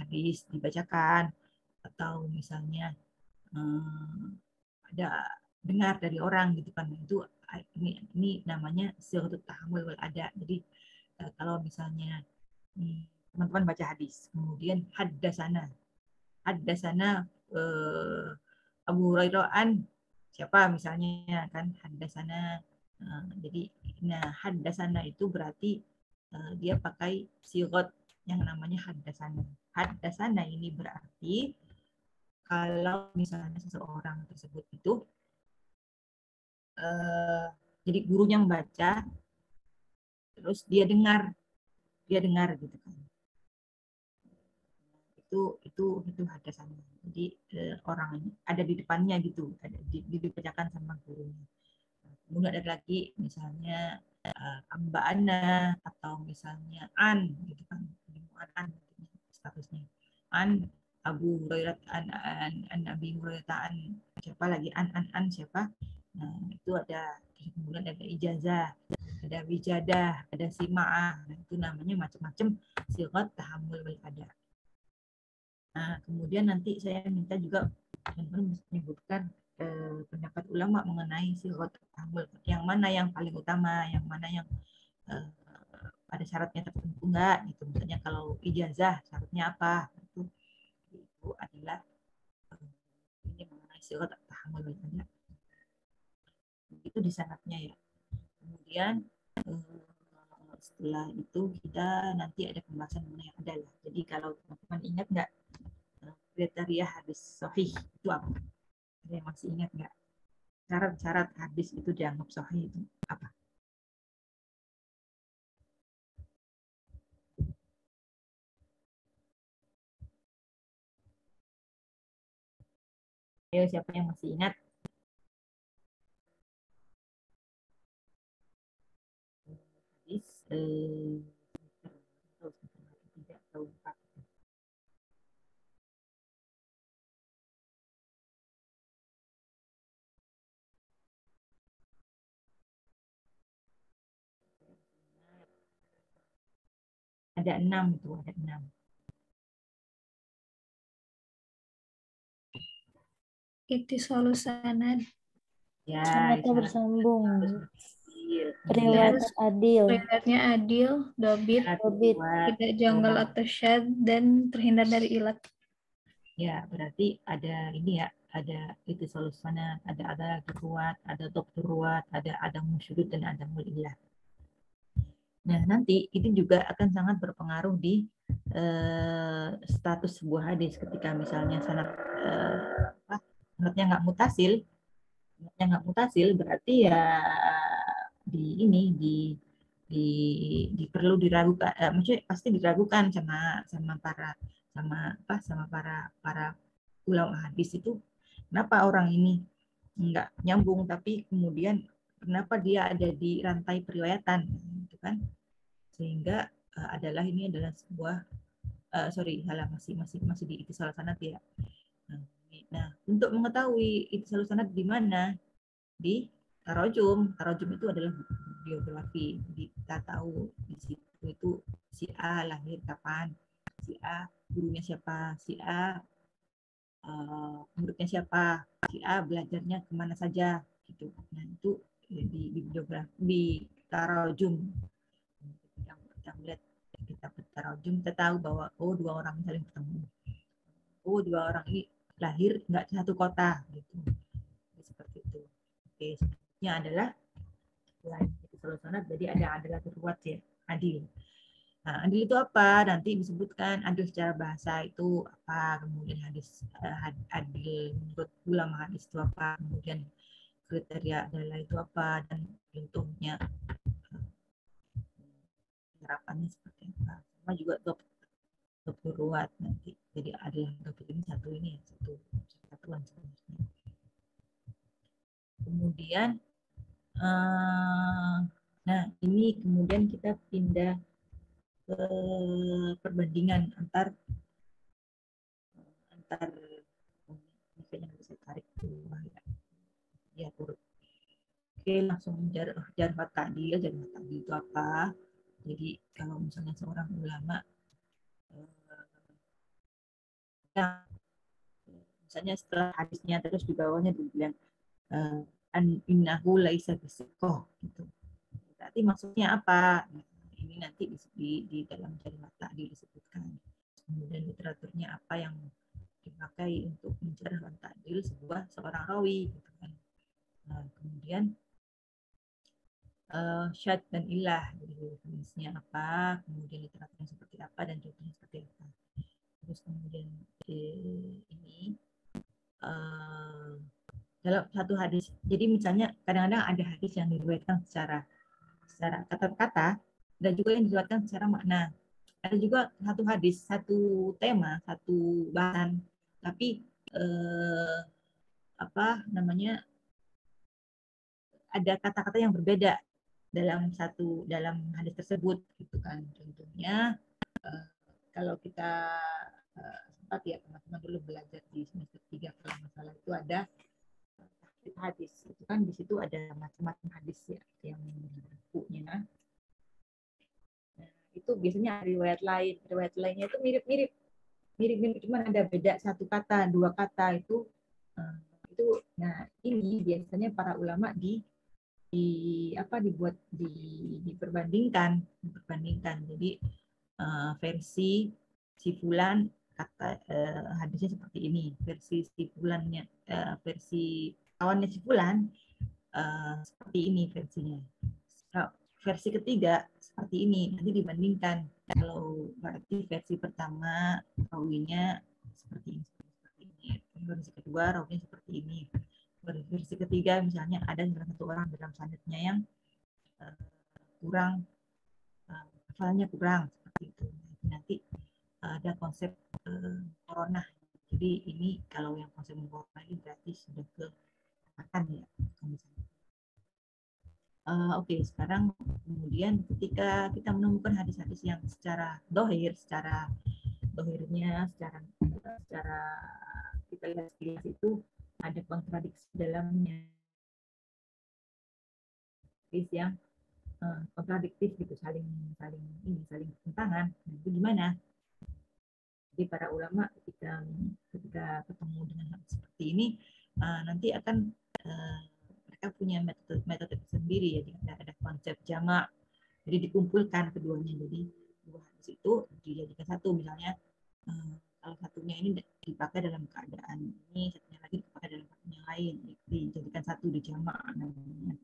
hadis dibacakan, atau misalnya ada dengar dari orang gitu kan, itu ini namanya sirat tahammul wal adab. Jadi kalau misalnya teman-teman baca hadis, kemudian haddasana Abu Hurairah an siapa misalnya kan, haddasana Jadi, haddasana itu berarti dia pakai sigot yang namanya haddasana. Haddasana ini berarti kalau misalnya seseorang tersebut itu jadi gurunya membaca, terus dia dengar gitu kan. Itu haddasana. Jadi orang ada di depannya gitu, ada dibacakan sama gurunya. Kemudian ada lagi misalnya amba'ana atau misalnya an gitu kan, an statusnya an Abu Hurairah an Abi Hurairah an siapa lagi an siapa. Nah itu ada, kemudian ada ijazah, ada wijadah, ada sima'ah. Nah, itu namanya macam-macam sigat tahammul wal ada. Nah kemudian nanti saya minta juga teman-teman menyebutkan pendapat ulama mengenai sigot tahammul, yang mana yang paling utama, yang mana yang ada syaratnya tertentu enggak gitu. Misalnya kalau ijazah syaratnya apa, itu adalah ini mengenai sigot tahammul banyak. Itu di sanadnya ya. Kemudian setelah itu kita nanti ada pembahasan mengenai adalah. Jadi kalau teman-teman ingat nggak kriteria hadis sahih itu apa? Ada yang masih ingat nggak? Syarat-syarat hadis itu dianggap sahih itu apa? Ayo, siapa yang masih ingat? Hadis tidak tahu empat. Ada 6 itu, ada 6. Ittisalus sanad. Ya, Sanadnya bersambung. Kemudian Riwayat adil. Riwayatnya adil, dobit, tidak janggal atau syad, dan terhindar dari ilat. Ya, berarti ada ini ya, ada itu solusinya, ada kuat, ada dokter ruwat, ada musyurut dan ada mulilah. Nah, nanti itu juga akan sangat berpengaruh di status sebuah hadis. Ketika misalnya sanadnya nggak mutasil, berarti ya perlu diragukan, maksudnya pasti diragukan sama para ulama hadis itu, kenapa orang ini nggak nyambung, tapi kemudian kenapa dia ada di rantai periwayatan gitu kan, sehingga ini adalah sebuah masih di ittisal sanad ya. Nah, untuk mengetahui ittisal sanad di mana, di tarojum itu adalah biografi. Jadi kita tahu di situ itu si A lahir kapan, si A gurunya siapa, si A muridnya siapa, si A belajarnya kemana saja gitu. Nah itu di biografi, di tarojum. Kita melihat kitab tarojum, kita tahu bahwa dua orang saling bertemu, dua orang ini lahir nggak satu kota gitu. Seperti itu. Oke, selanjutnya adalah selain itu sanad, jadi adalah ruwat ya, adil. Nah, adil itu apa? Nanti disebutkan adil secara bahasa itu apa, kemudian hadis adil menurut ulama hadis itu apa, kemudian kriteria adalah itu apa, dan contohnya harapannya seperti apa. Sama juga dokter ruwat nanti. Jadi adil dokter ini satu satuan sebenarnya. Kemudian nah ini kemudian kita pindah ke perbandingan antar ini kayaknya harus saya tarik dulu ya turut. Oke, langsung jarh ta'dil itu apa? Jadi kalau misalnya seorang ulama misalnya setelah hadisnya terus di bawahnya dibilang innahu laisa bisiqoh gitu. Berarti maksudnya apa? Nah, ini nanti di dalam jarh ta'dil disebutkan. Kemudian literaturnya apa yang dipakai untuk menjarah dan ta'dil seorang rawi gitu kan. Nah, kemudian syad dan ilah, jadi definisinya apa, kemudian literaturnya seperti apa, dan contohnya seperti apa. Terus kemudian ini dalam satu hadis, jadi misalnya kadang-kadang ada hadis yang diriwayatkan secara kata-kata, dan juga yang diriwayatkan secara makna. Ada juga satu hadis, satu tema, satu bahasan, tapi apa namanya, ada kata-kata yang berbeda dalam hadis tersebut, gitu kan. Contohnya kalau kita sempat ya teman-teman dulu belajar di semester 3 kalau masalah itu ada hadis, itu kan di situ ada macam-macam hadis ya yang bukunya. Nah, itu biasanya riwayat lainnya itu mirip-mirip, cuma ada beda satu kata, dua kata itu. Nah ini biasanya para ulama diperbandingkan. Jadi versi si fulan kata hadisnya seperti ini, versi si fulannya, versi kawannya si fulan seperti ini versinya. Versi ketiga seperti ini, nanti dibandingkan. Kalau berarti versi pertama rawinya seperti ini, versi kedua rawinya seperti ini, versi ketiga misalnya ada salah satu orang dalam sanadnya yang kurang, hafalannya kurang, seperti itu. Nanti ada konsep corona. Jadi ini kalau yang konsep corona ini berarti sudah ke makan ya. Oke, sekarang kemudian ketika kita menemukan hadis-hadis yang secara dohirnya, secara kita lihat sekilas itu ada kontradiksi dalamnya, hadis yang kontradiktif gitu, saling bertentangan. Nah, itu gimana? Jadi para ulama ketika ketemu dengan hal seperti ini nanti akan mereka punya metode sendiri ya, ada konsep jamak, jadi dikumpulkan keduanya, jadi dua hadis itu dijadikan satu, misalnya kalau satunya ini dipakai dalam keadaan ini, satunya lagi dipakai dalam keadaan yang lain, dijadikan satu, dijamak namanya.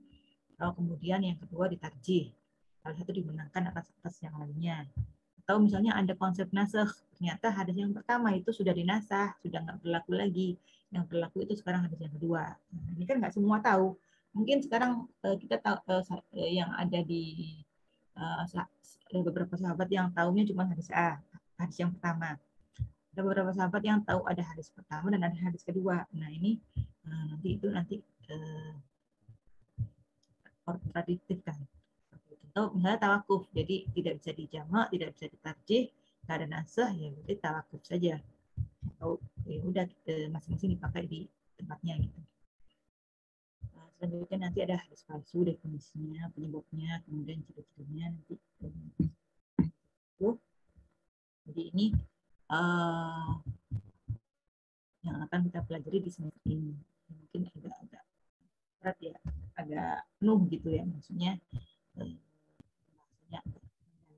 Kalau kemudian yang kedua ditarjih, salah satu dimenangkan atas yang lainnya. Atau misalnya ada konsep nasakh, ternyata hadis yang pertama itu sudah dinasah, sudah nggak berlaku lagi, yang berlaku itu sekarang hadis yang kedua. Nah, ini kan nggak semua tahu. Mungkin sekarang kita tahu yang ada di beberapa sahabat yang tahunya cuma hadis A, hadis yang pertama. Ada beberapa sahabat yang tahu ada hadis pertama dan ada hadis kedua. Nah ini nanti kontradiktif kan. Atau misalnya tawakuf, jadi tidak bisa dijamak, tidak bisa ditarjih, nggak ada nasah, ya berarti tawakuf saja. Atau ya udah masing-masing dipakai di tempatnya gitu. Selanjutnya nanti ada hadis palsu, definisinya, penyebabnya, kemudian ciri-cirinya nanti. Jadi ini yang akan kita pelajari di semester ini. Mungkin agak berat ya, agak penuh gitu ya, maksudnya bahasanya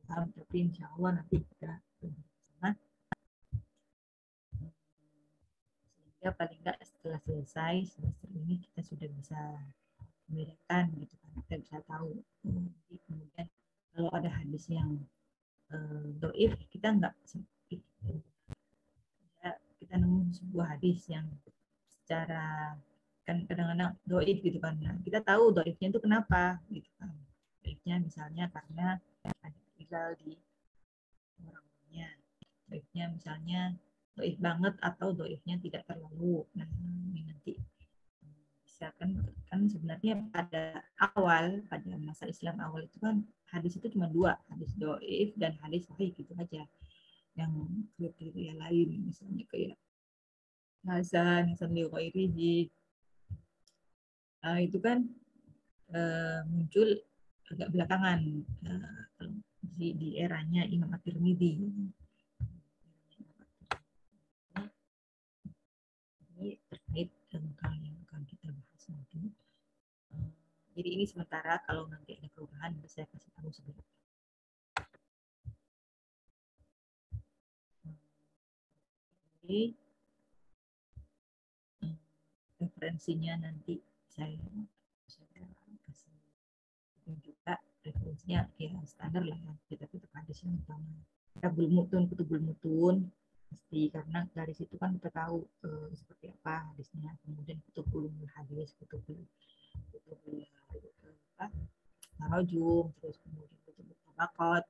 dalam, tapi insya Allah nanti kita bersama, sehingga paling nggak setelah selesai semester ini kita sudah bisa membedakan gitu kan, kita bisa tahu. Jadi kemudian kalau ada hadis yang doif, kita nggak kita nemu sebuah hadis yang secara kan kadang-kadang doif gitu kan, nah, kita tahu doifnya itu kenapa gitu kan. Doifnya misalnya karena ada hilal di orangnya, doifnya misalnya doif banget atau doifnya tidak terlalu. Nah ini nanti bisa kan sebenarnya pada masa Islam awal itu kan hadis itu cuma dua, hadis doif dan hadis sahih gitu aja. Yang kriteria lain misalnya kayak Hasan li ghairihi, itu kan muncul agak belakangan di eranya Imam At-Tirmidzi. Ini terkait dengan hal yang akan kita bahas nanti. Jadi ini sementara, kalau nanti ada perubahan saya kasih tahu segera. Oke. Referensinya nanti saya kasih tunjukkan. hadisnya ya standar lah ya, kita tetap hadis yang utama. Kutubul mutun pasti, karena dari situ kan kita tahu seperti apa hadisnya. Kemudian kutubul hadis, kutubul tarajum, terus kemudian kutubul tabaqat,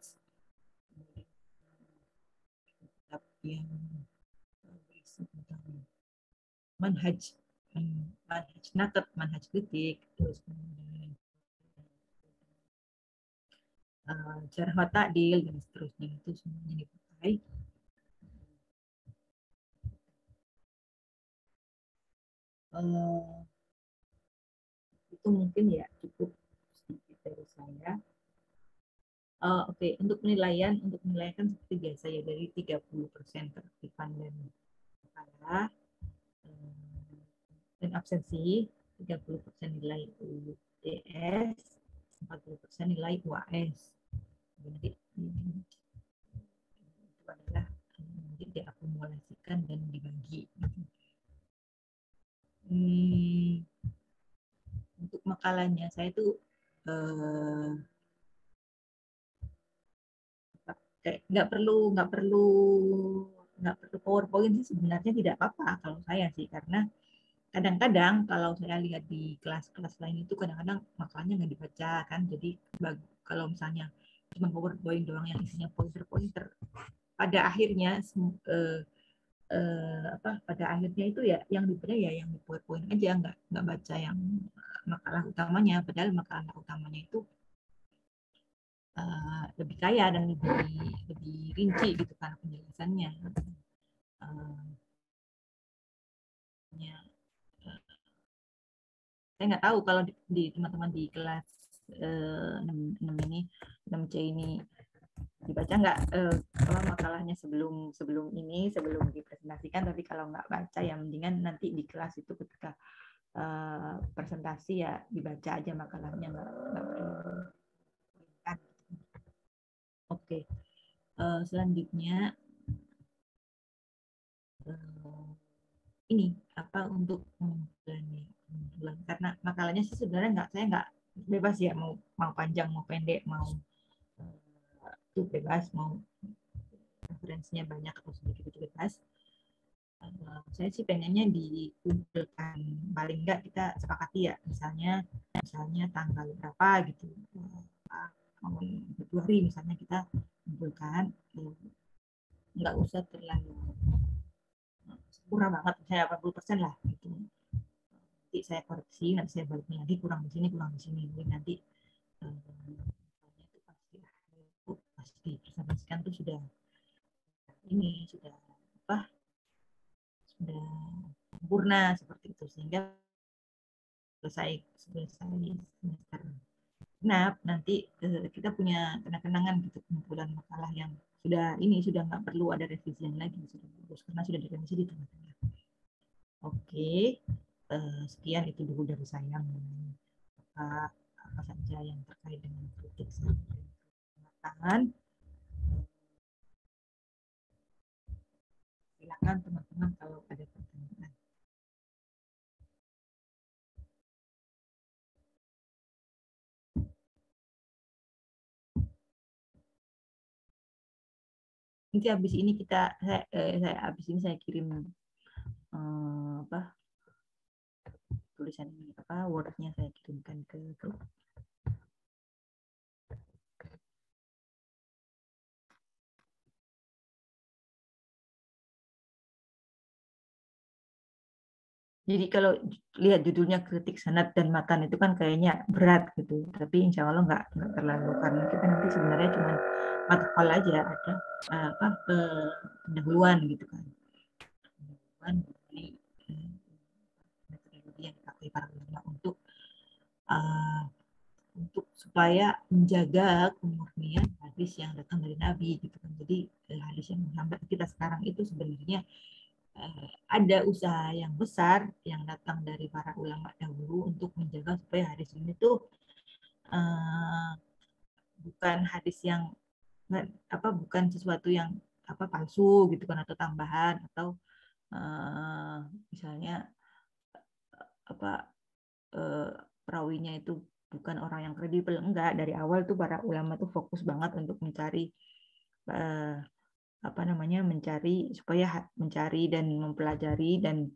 kemudian kitab yang berisi tentang manhaj nakat, manhaj kritik, terus kemudian jarh wa ta'dil dan seterusnya, itu semuanya dipakai. Itu mungkin ya cukup sedikit dari saya. Oke, untuk penilaian kan seperti biasa ya, dari 30% keaktifan dan makalah dan absensi, 30% nilai UTS, 40% nilai UAS. Jadi itu adalah nanti diakumulasikan dan dibagi. Untuk makalahnya saya tuh kayak nggak perlu PowerPoint sih sebenarnya, tidak apa-apa kalau saya sih, karena kadang-kadang kalau saya lihat di kelas-kelas lain itu kadang-kadang makalahnya nggak dibaca kan, jadi kalau misalnya cuma PowerPoint doang yang isinya pointer-pointer, pada akhirnya pada akhirnya itu ya yang dibaca ya yang di PowerPoint aja, nggak baca yang makalah utamanya, padahal makalah utamanya itu lebih kaya dan lebih rinci gitu kan penjelasannya. Saya nggak tahu kalau di teman-teman di kelas 6C ini dibaca nggak makalahnya sebelum dipresentasikan, tapi kalau nggak baca ya mendingan nanti di kelas itu ketika presentasi ya dibaca aja makalahnya, nggak perlu. Oke. Selanjutnya ini apa untuk pengumpulan, karena makalahnya sih sebenarnya saya nggak bebas ya, mau panjang mau pendek, mau itu bebas, mau referensinya banyak atau sedikit itu bebas. Saya sih pengennya dikumpulkan, paling nggak kita sepakati ya, misalnya tanggal berapa gitu, Februari misalnya kita kumpulkan, nggak usah terlalu kurang banget, saya 80% lah gitu. Nanti saya koreksi, nanti saya balik lagi, kurang di sini, nanti pasti presentasikan tuh sudah sempurna seperti itu, sehingga selesai semester genap nanti kita punya kenang-kenangan gitu, pengumpulan makalah yang sudah nggak perlu ada revisian lagi, sudah bagus karena sudah direvisi di tengah-tengah. Oke, sekian itu dulu dari saya mengenai apa saja yang terkait dengan kritik kematangan. Silakan teman-teman kalau ada pertanyaan. Nanti habis ini saya kirim tulisan ini Word-nya saya kirimkan ke grup. Jadi kalau lihat judulnya kritik sanad dan matan itu kan kayaknya berat gitu, tapi insya Allah nggak terlalu, karena kita nanti sebenarnya cuma matkul aja, ada pendahuluan gitu kan, mengenai metodologi yang dipakai para ulama untuk supaya menjaga kemurnian hadis yang datang dari Nabi gitu kan. Jadi hadis yang sampai kita sekarang itu sebenarnya ada usaha yang besar yang datang dari para ulama dahulu untuk menjaga supaya hadis ini tuh bukan hadis yang bukan sesuatu yang palsu gitu kan, atau tambahan, atau misalnya perawinya itu bukan orang yang kredibel, enggak. Dari awal tuh para ulama tuh fokus banget untuk mencari mencari dan mempelajari dan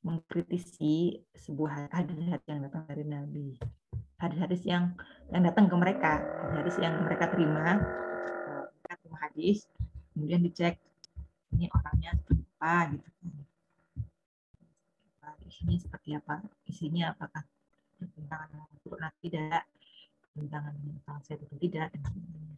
mengkritisi sebuah hadis-hadis yang datang dari Nabi, hadis-hadis yang datang ke mereka, hadis yang mereka terima hadis, kemudian dicek ini orangnya seperti apa gitu, isinya seperti apa, isinya apakah bertentangan dengan Al-Quran tidak, bertentangan dengan konsep itu tidak, dan sebagainya.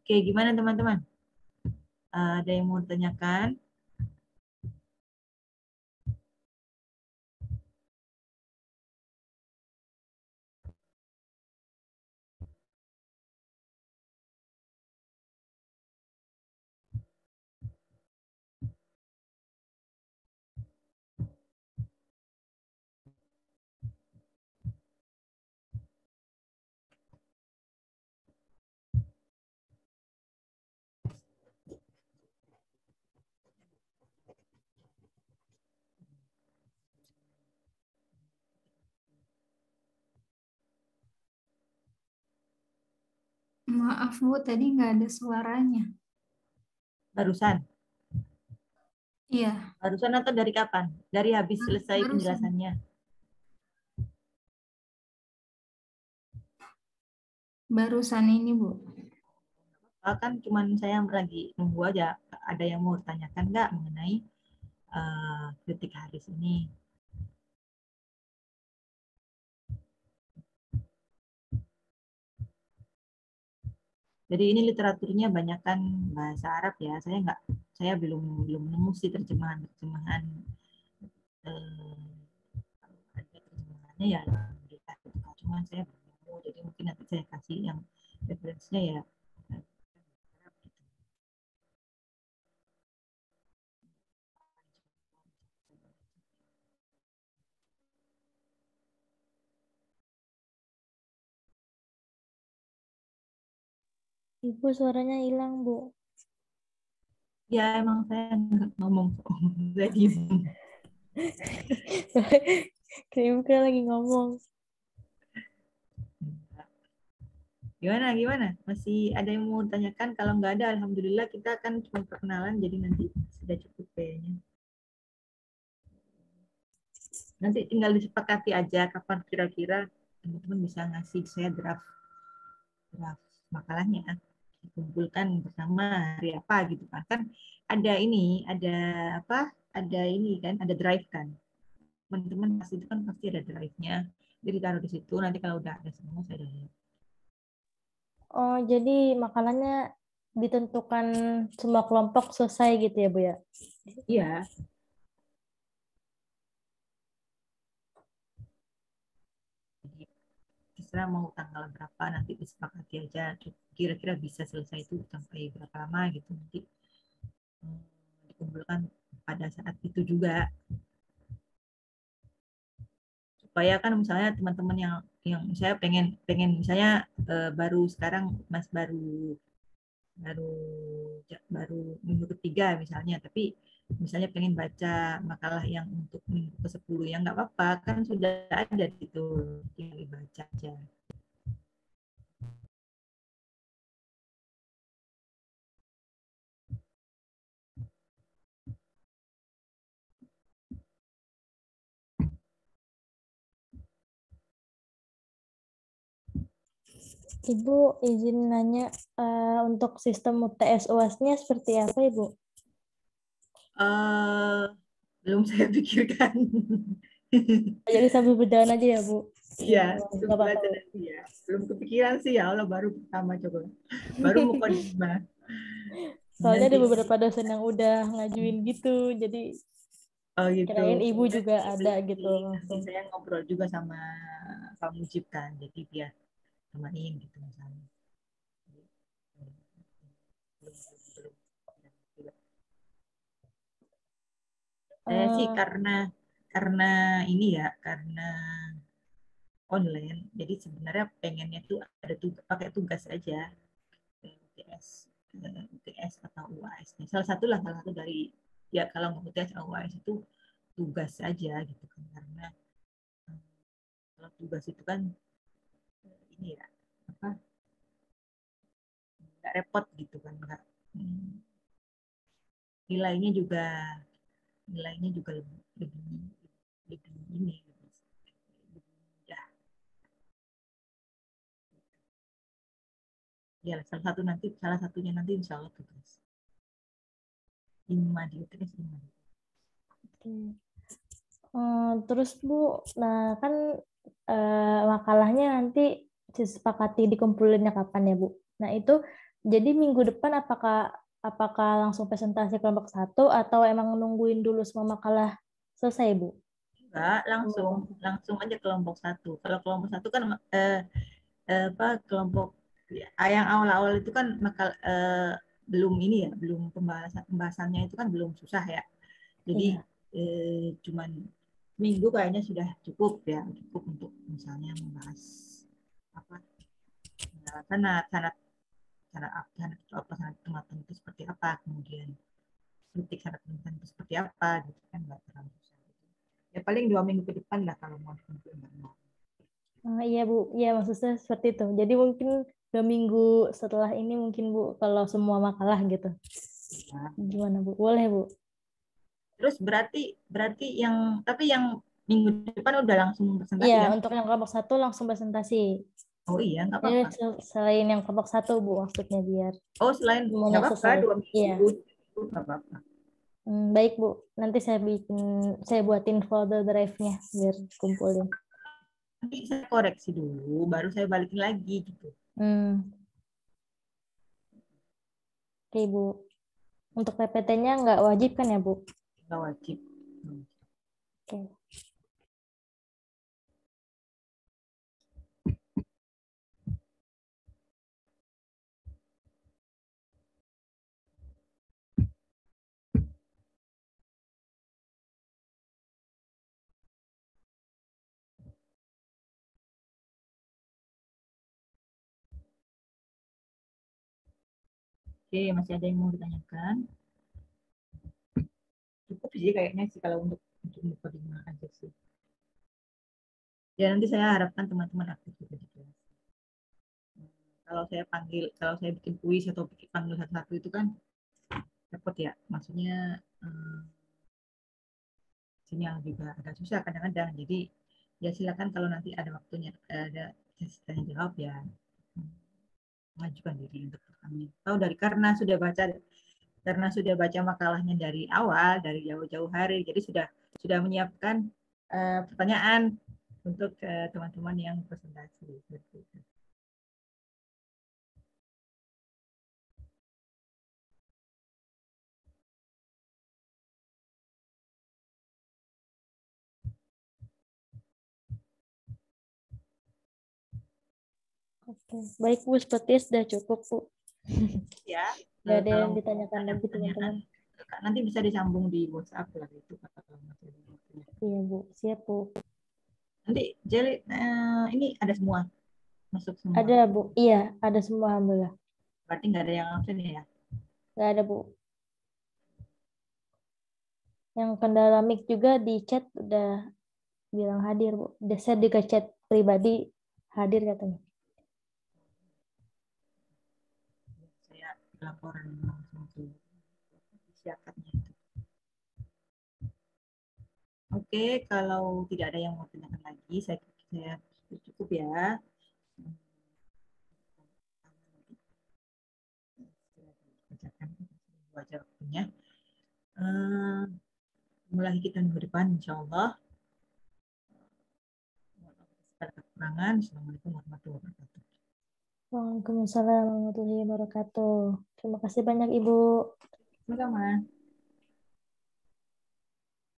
Oke, gimana teman-teman? Ada yang mau tanyakan? Maaf Bu, tadi nggak ada suaranya. Barusan? Iya. Barusan atau dari kapan? Dari habis selesai Barusan. penjelasannya? Barusan ini Bu. Kan cuman saya lagi nunggu aja. Ada yang mau tanyakan nggak mengenai kritik hadis ini? Jadi ini literaturnya banyakkan bahasa Arab ya. Saya belum nemu sih terjemahan ada terjemahannya ya. Cuman saya belum nemu. Jadi mungkin nanti saya kasih yang referensinya ya. Ibu suaranya hilang, Bu. Ya emang saya nggak ngomong. Saya diem. Ibu kan lagi ngomong. Gimana? Masih ada yang mau tanyakan? Kalau nggak ada, alhamdulillah kita akan cuma perkenalan, jadi nanti sudah cukup kayaknya. Nanti tinggal disepakati aja kapan kira-kira teman-teman bisa ngasih saya draft makalahnya, dikumpulkan bersama hari apa gitu kan. Kan ada ada drive kan. Teman-teman pasti itu kan pasti ada drive-nya. Jadi taruh di situ, nanti kalau udah ada semua saya udah lihat. Oh, jadi makalahnya ditentukan semua kelompok selesai gitu ya, Bu ya? Iya. Jadi terserah mau tanggal berapa, nanti disepakati aja. Kira-kira bisa selesai itu sampai berapa lama gitu, nanti dikumpulkan pada saat itu juga. Supaya kan misalnya teman-teman yang saya pengen misalnya baru sekarang baru minggu ketiga misalnya, tapi misalnya pengen baca makalah yang untuk minggu ke-10 ya nggak apa-apa, kan sudah ada gitu, tinggal dibaca aja. Ibu izin nanya untuk sistem UTS UAS-nya seperti apa, Ibu? Belum saya pikirkan. Jadi sambil berjalan aja ya, Bu? Iya, nggak apa-apa. Ya. Belum kepikiran sih ya Allah, baru pertama coba. Baru mau kodimah. Soalnya ada beberapa dosen yang udah ngajuin gitu, jadi gitu. Kirain Ibu juga ada gitu langsung. Saya ngobrol juga sama Pak Mujib kan, jadi dia temanin gitu misalnya. Jadi, belum. Saya sih karena ini ya, karena online, jadi sebenarnya pengennya tuh ada pakai tugas aja, UTS atau UAS. Salah satu dari, ya kalau mau UTS atau UAS itu tugas aja gitu kan, karena kalau tugas itu kan ini ya apa, nggak repot gitu kan, nggak nilainya juga lebih ini lebih mudah. Ya salah satunya nanti insya Allah tugas IMA di UTS IMA. Terus Bu, nah kan makalahnya nanti disepakati dikumpulin kapan ya Bu? Nah itu jadi minggu depan apakah langsung presentasi kelompok 1 atau emang nungguin dulu semua makalah selesai Bu? Enggak, langsung aja kelompok 1. Kalau kelompok 1 kan kelompok yang awal-awal itu kan belum ini ya, belum pembahasannya itu kan belum susah ya. Jadi cuman minggu kayaknya sudah cukup ya, cukup untuk misalnya membahas sanad kematan itu seperti apa, kemudian kritik sanad kematan itu seperti apa, gitu kan, nggak terlalu susah. Ya paling 2 minggu ke depan lah kalau mau. Iya Bu, iya maksudnya seperti itu. Jadi mungkin 2 minggu setelah ini mungkin Bu, kalau semua makalah gitu. Ya. Gimana Bu? Boleh Bu? Terus berarti tapi yang minggu depan udah langsung presentasi iya, kan? Untuk yang kelompok 1 langsung presentasi. Oh iya, nggak apa-apa. Selain yang kelompok 1 Bu, maksudnya biar. Oh selain, nggak apa-apa, 2 minggu. Iya. Nggak apa-apa. Baik Bu, nanti saya buatin folder drive-nya biar kumpulin. Nanti saya koreksi dulu, baru saya balikin lagi gitu. Oke Bu. Untuk PPT-nya nggak wajib kan ya Bu? Nggak wajib. Oke. Oke, masih ada yang mau ditanyakan? Cukup sih kayaknya sih kalau untuk mukadimah aja sih. Ya nanti saya harapkan teman-teman aktif juga di kelas. Kalau saya bikin kuis atau panggil satu-satu itu kan repot ya. Maksudnya sinyal juga agak susah kadang-kadang. Jadi ya silakan kalau nanti ada waktunya, ada tanya jawab ya, mengajukan diri untuk kami. Tahu karena sudah baca makalahnya dari awal, dari jauh-jauh hari, jadi sudah menyiapkan pertanyaan untuk teman-teman yang presentasi. Oke, baik Bu, sepertinya sudah cukup Bu. Ya. Nggak ada yang ditanyakan lagi teman-teman. Nanti bisa disambung di WhatsApp lah itu. Iya Bu, siap Bu. Nanti Jeli, ini ada semua masuk semua. Ada Bu, iya ada semua alhamdulillah. Berarti nggak ada yang absen ya? Nggak ada Bu. Yang kendala mic juga di chat udah bilang hadir Bu. Saya juga chat pribadi hadir katanya. Saya laporan langsung ke siapatnya itu. Oke, kalau tidak ada yang mau tanyakan lagi, saya cukup ya. Baca waktunya. Mulai kita minggu depan, insya Allah. Ada kekurangan. Assalamualaikum warahmatullahi wabarakatuh. Waalaikumsalam warahmatullahi wabarakatuh. Terima kasih banyak Ibu. Sama-sama.